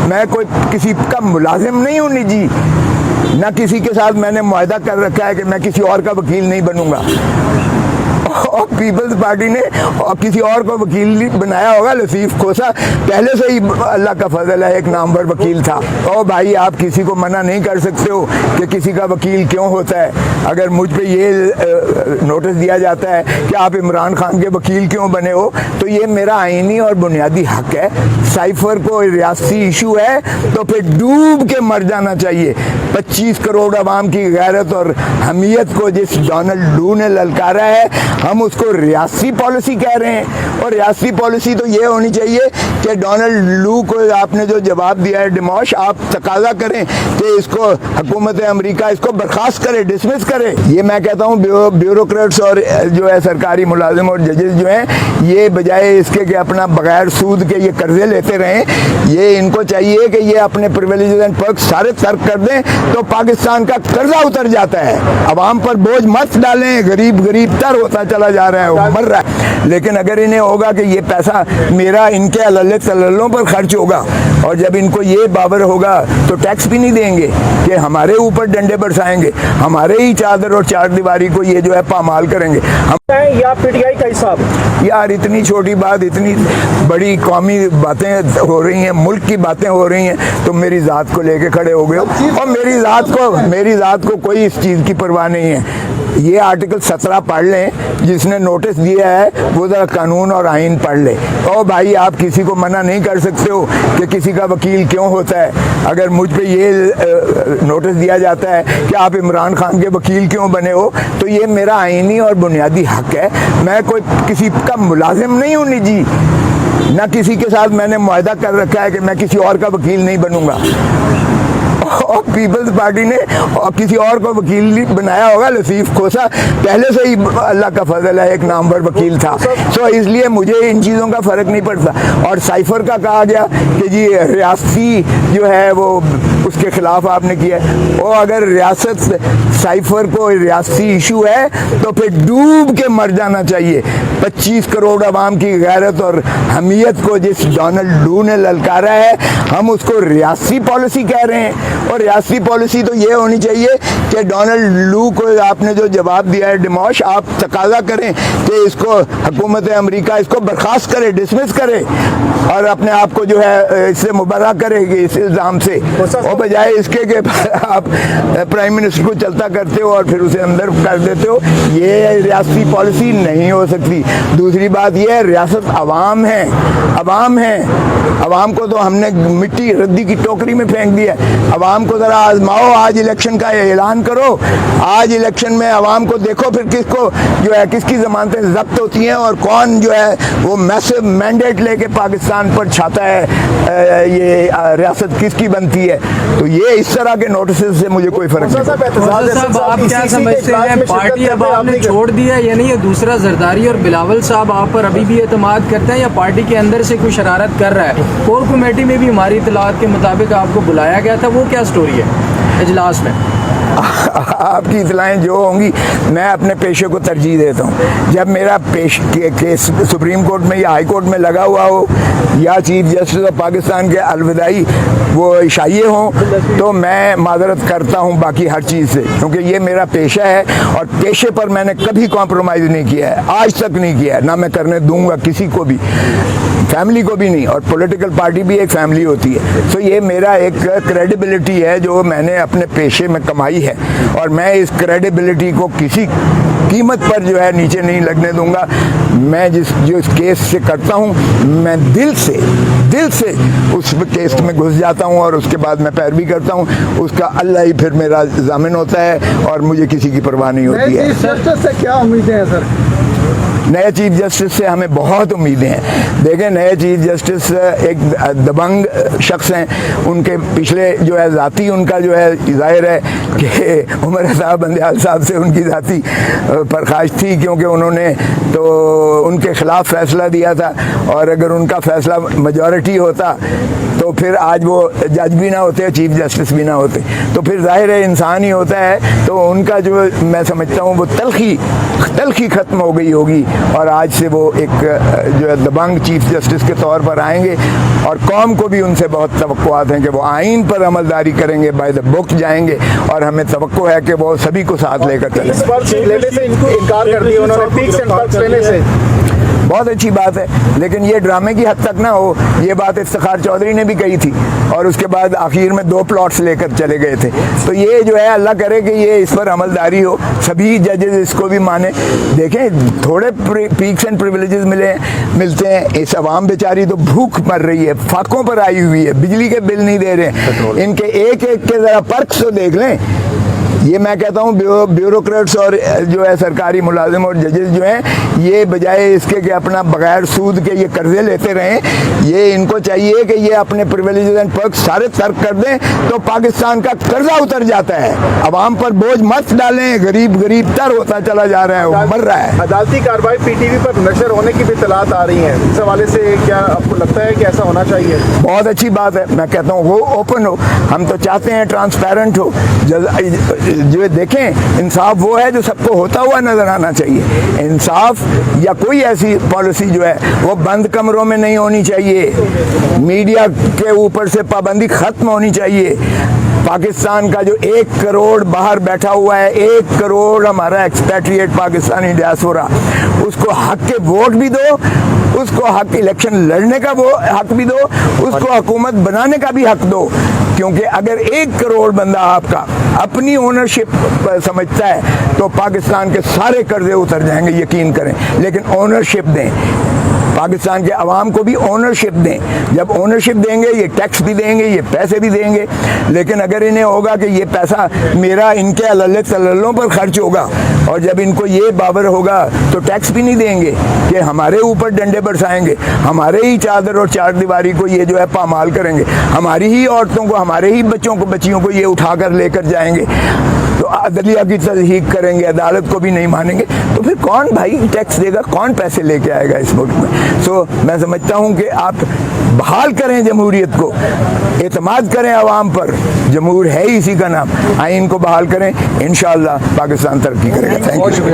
मैं कोई किसी का मुलाजिम नहीं हूँ निजी, ना किसी के साथ मैंने मुआहदा कर रखा है कि मैं किसी और का वकील नहीं बनूंगा। और पीपल्स पार्टी ने और किसी और को वकील बनाया होगा। लतीफ़ खोसा पहले से ही अल्लाह का फजल है एक नामवर वकील था। और भाई आप किसी को मना नहीं कर सकते हो कि किसी का वकील क्यों होता है। अगर मुझ पे ये नोटिस दिया जाता है कि आप इमरान खान के वकील क्यों बने हो, तो ये मेरा आईनी और बुनियादी हक है। साइफर को रियासती इशू है तो फिर डूब के मर जाना चाहिए। 25 करोड़ अवाम की गैरत और हमीयत को जिस डोनाल्ड लू ने ललकारा है, हम उसको रियासती पॉलिसी कह रहे हैं। और रियासती पॉलिसी तो ये होनी चाहिए कि डोनाल्ड लू को आपने जो जवाब दिया है डिमोश, आप तकाजा करें कि इसको हुकूमत अमेरिका इसको बर्खास्त करे, डिसमिस करे। ये मैं कहता हूँ ब्यूरोक्रेट्स और जो है सरकारी मुलाजिम और जजेस जो हैं, ये बजाय इसके कि अपना बगैर सूद के ये कर्जे लेते रहें, ये इनको चाहिए कि ये अपने प्रिविलेजेस एंड पर्क्स सारे तर्क कर दें तो पाकिस्तान का कर्जा उतर जाता है। अवाम पर बोझ मत डालें, गरीब गरीब तर होता चला जा रहा है, मर रहा है। लेकिन अगर इन्हें होगा कि ये पैसा मेरा इनके अल्ले तल्लों पर खर्च होगा, और जब इनको ये बावर होगा तो टैक्स भी नहीं देंगे कि हमारे ऊपर डंडे बरसाएंगे, हमारे ही चादर और चार दीवारी को ये जो है पामाल करेंगे। हम या पीटीआई का हिसाब यार इतनी छोटी बात, इतनी बड़ी कौमी बातें हो रही हैं, मुल्क की बातें हो रही हैं, तो मेरी ज़ात को लेके खड़े हो गए हो। और मेरी ज़ात को कोई इस चीज़ की परवाह नहीं है। ये आर्टिकल 17 पढ़ लें, जिसने नोटिस दिया है वो ज़रा कानून और आइन पढ़ ले। और भाई आप किसी को मना नहीं कर सकते हो कि किसी का वकील क्यों होता है। अगर मुझ पे ये नोटिस दिया जाता है कि आप इमरान खान के वकील क्यों बने हो, तो ये मेरा आईनी और बुनियादी हक है। मैं कोई किसी का मुलाजिम नहीं हूँ निजी, ना किसी के साथ मैंने मुआहदा कर रखा है कि मैं किसी और का वकील नहीं बनूंगा। और पीपल्स पार्टी ने और किसी और को वकील बनाया होगा। लतीफ़ खोसा पहले से ही अल्लाह का फजल है एक नामवर वकील था, तो इसलिए मुझे इन चीज़ों का फ़र्क नहीं पड़ता। और साइफर का कहा गया कि जी रियासती जो है वो उसके ख़िलाफ़ आपने किया है। और अगर रियासत साइफर को रियासती इशू है तो फिर डूब के मर जाना चाहिए। 25 करोड़ अवाम की गैरत और हमीयत को जिस डोनाल्ड लू ने ललकारा है, हम उसको रियासती पॉलिसी कह रहे हैं। और रियासती पॉलिसी तो ये होनी चाहिए कि डोनाल्ड लू को आपने जो जवाब दिया है डिमोश, आप तकाजा करें कि इसको हुकूमत अमेरिका इसको बर्खास्त करे, डिसमिस करे, और अपने आप को जो है इससे मुबर्रा करेगी इस इल्ज़ाम से, और बजाय इसके कि आप प्राइम मिनिस्टर को चलता करते हो और फिर उसे अंदर कर देते हो। ये रियासती पॉलिसी नहीं हो सकती। दूसरी बात यह है, रियासत अवाम है, अवाम है। अवाम को तो हमने मिट्टी रद्दी की टोकरी में फेंक दिया है। अवाम को ज़रा आजमाओ, आज इलेक्शन का ऐलान करो, आज इलेक्शन में अवाम को देखो फिर किसको जो है किसकी ज़मानतें जब्त होती हैं और कौन जो है वो मैसिव मैंडेट लेके पाकिस्तान पर छाता है, ये रियासत किसकी बनती है। तो ये इस तरह के नोटिस से मुझे कोई फ़र्क नहीं। आप क्या समझते हैं, पार्टी अब आपने छोड़ दिया यानी ये दूसरा जरदारी और बिलावल साहब आप पर अभी भी एतमाद करते हैं, या पार्टी के अंदर से कोई शरारत कर रहा है? कोर कमेटी में भी हमारी इतलात के मुताबिक आपको बुलाया गया था, वो क्या स्टोरी है इजलास में? आपकी इतलाएँ जो होंगी, मैं अपने पेशे को तरजीह देता हूँ। जब मेरा केस सुप्रीम कोर्ट में या हाई कोर्ट में लगा हुआ हो, या चीफ जस्टिस ऑफ पाकिस्तान के अलविदाई वो इशाइये हों, तो मैं माजरत करता हूँ बाकी हर चीज़ से, क्योंकि ये मेरा पेशा है और पेशे पर मैंने कभी कॉम्प्रोमाइज़ नहीं किया है, आज तक नहीं किया है, ना मैं करने दूंगा किसी को भी, फैमिली को भी नहीं। और पॉलिटिकल पार्टी भी एक फैमिली होती है। तो ये मेरा एक क्रेडिबिलिटी है जो मैंने अपने पेशे में कमाई है, और मैं इस क्रेडिबिलिटी को किसी कीमत पर जो है नीचे नहीं लगने दूंगा। मैं जो इस केस से करता हूँ, मैं दिल से उस केस में घुस जाता हूँ और उसके बाद मैं पैरवी करता हूँ। उसका अल्लाह ही फिर मेरा ज़ामिन होता है और मुझे किसी की परवाह नहीं होती है। से क्या उम्मीदें हैं सर? नए चीफ जस्टिस से हमें बहुत उम्मीदें हैं। देखें, नए चीफ जस्टिस एक दबंग शख्स हैं, उनके पिछले जो है ज़ाती उनका जो है ज़ाहिर है कि उमर साहब बंदयाल साहब से उनकी ज़ाती परखाश थी, क्योंकि उन्होंने तो उनके ख़िलाफ़ फ़ैसला दिया था, और अगर उनका फ़ैसला मेजॉरिटी होता तो फिर आज वो जज भी ना होते, चीफ जस्टिस भी ना होते, तो फिर ज़ाहिर है इंसान ही होता है। तो उनका जो मैं समझता हूँ वो तलखी ख़त्म हो गई होगी और आज से वो एक जो है दबंग चीफ जस्टिस के तौर पर आएंगे और कौम को भी उनसे बहुत तवक्कुआत हैं कि वो आइन पर अमलदारी करेंगे, बाय द बुक जाएंगे और हमें तवक्को है कि वो सभी को साथ लेकर चलेंगे। इस बार लेने से इनको इनकार कर दिया उन्होंने, पीक्स एंड पर्क्स लेने से। बहुत अच्छी बात है, लेकिन ये ड्रामे की हद तक ना हो। ये बात इफ्तिखार चौधरी ने भी कही थी और उसके बाद आखिर में 2 प्लॉट्स लेकर चले गए थे। तो ये जो है अल्लाह करे कि ये इस पर अमलदारी हो, सभी जजेस इसको भी माने। देखें थोड़े पीक्स एंड प्रिविलेजेस मिलते हैं, इस आवाम बेचारी तो भूख मर रही है, फाकों पर आई हुई है, बिजली के बिल नहीं दे रहे, इनके एक एक के ज़रा पर्क्स तो देख लें। ये मैं कहता हूँ ब्यूरोक्रेट्स और जो है सरकारी मुलाजिम और जजेस जो हैं, ये बजाय इसके कि अपना बगैर सूद के ये कर्जे लेते रहें, ये इनको चाहिए कि ये अपने प्रिविलेजेस एंड पर्क्स सारे तर्क कर दें, तो पाकिस्तान का कर्जा उतर जाता है। अवाम पर बोझ मत डालें, गरीब गरीब तर होता चला जा रहा है, वो मर रहा है। अदालती कार्रवाई पीटीवी पर नशर होने की भी इत्तलात आ रही हैं, इस हवाले से क्या आपको लगता है कि ऐसा होना चाहिए? बहुत अच्छी बात है, मैं कहता हूँ वो ओपन हो, हम तो चाहते हैं ट्रांसपेरेंट हो। जो देखें इंसाफ वो है जो सबको होता हुआ नजर आना चाहिए। इंसाफ या कोई ऐसी पॉलिसी जो है वो बंद कमरों में नहीं होनी चाहिए, मीडिया के ऊपर से पाबंदी खत्म होनी चाहिए। पाकिस्तान का जो 1 करोड़ बाहर बैठा हुआ है, 1 करोड़ हमारा एक्सपैट्रिएट पाकिस्तानी डियास्पोरा, उसको हक के वोट भी दो, उसको हक इलेक्शन लड़ने का वो हक भी दो, उसको हुकूमत बनाने का भी हक दो। क्योंकि अगर 1 करोड़ बंदा आपका अपनी ओनरशिप समझता है तो पाकिस्तान के सारे कर्जे उतर जाएंगे, यकीन करें। लेकिन ओनरशिप दें, पाकिस्तान के अवाम को भी ओनरशिप दें। जब ओनरशिप देंगे ये टैक्स भी देंगे, ये पैसे भी देंगे। लेकिन अगर इन्हें होगा कि ये पैसा मेरा इनके अल्ले तल्लों पर खर्च होगा, और जब इनको ये बावर होगा तो टैक्स भी नहीं देंगे कि हमारे ऊपर डंडे बरसाएंगे, हमारे ही चादर और चार दीवारी को ये जो है पामाल करेंगे, हमारी ही औरतों को, हमारे ही बच्चों को, बच्चियों को ये उठाकर लेकर जाएंगे, तो अदलिया की तस्दीक करेंगे, अदालत को भी नहीं मानेंगे, तो फिर कौन भाई टैक्स देगा, कौन पैसे लेके आएगा इस मुल्क में? सो मैं समझता हूँ कि आप बहाल करें जमहूरियत को, एतमाद करें अवाम पर, जमहूर है ही इसी का नाम, आइन को बहाल करें, इंशाअल्लाह पाकिस्तान तरक्की करेगा। Thank you.